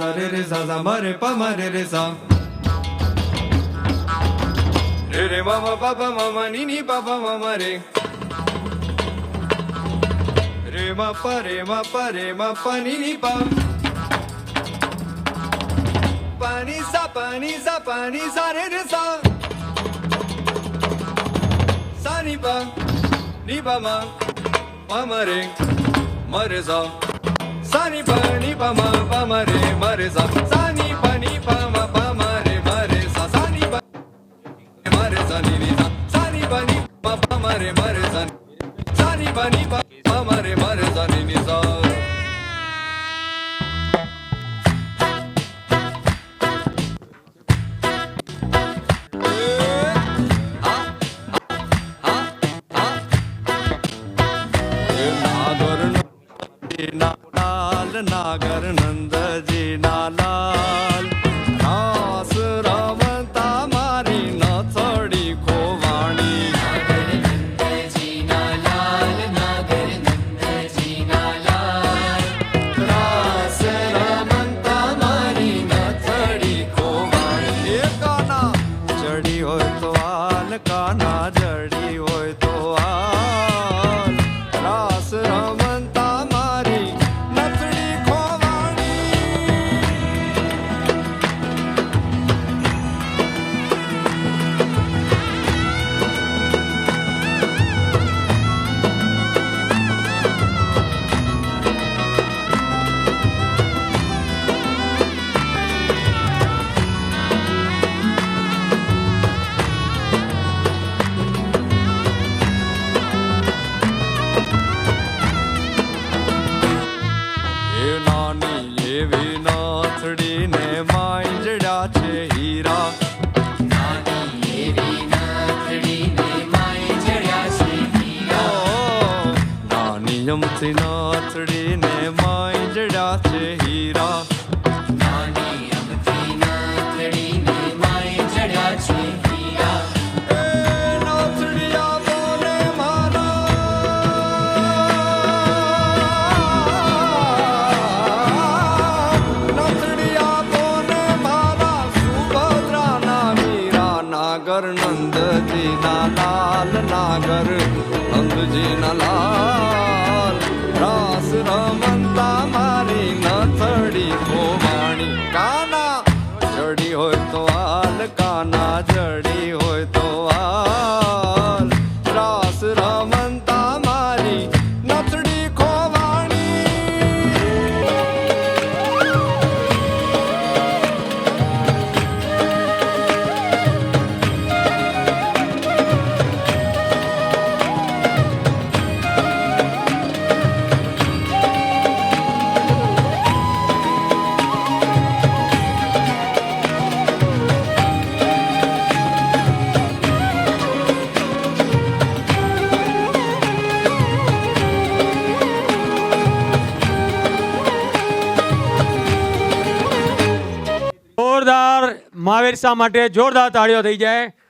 રે રે સા સા મરે પ મરે રે સા રે રે મા પા મા ની ની પા મા રે રે મા પ રે મા પ રે મા પ ની ની પા પાની સા રે રે સા સા ની પા મા રે મરે સા સા ની પા મરે સા સા ની પા મા રે મરે સા સા ની પા મરે સા ની ની સા ની પા મરે સા સા ની પા મરે સા ની ની સા નાગર નંદજી ના લાલ રાસ રમતા મારી નથડી ખોવાણી નાગર નંદજી ના લાલ નાગર નંદજી ના લાલ રાસ રમતા મારી નથડી ખોવાણી એ કાના ચડી હોય તો હાલ કાના જડી હોય તો હાલ રાસ રમતા મારી નથડી ખોવાણી એ નાની એવી નાથડી ને માંજડા છે હીરા નાની એવી નાથડી ને માય જડ્યા છે હીરા નાની અમથી નાથડી ને માંજડા છે હીરા નાની અમથી નાથડી ને માય જડ્યા છે હીરા એ નાથડિયા બોલે નાથડિયા બોલે મારા સુભદ્રાના મીરા નાગર નંદજી ના લાલ નાગર નંદજી ના લાલ રાસ રમતા મારી નથડી ખોવાણી કાના જડી હોય તો હાલ કાના જડી હોય તો હાલ રાસ રમતા મારી નથડી ખોવાણી જોરદાર મહાવીર શાહ માટે જોરદાર તાળીઓ થઈ જાય.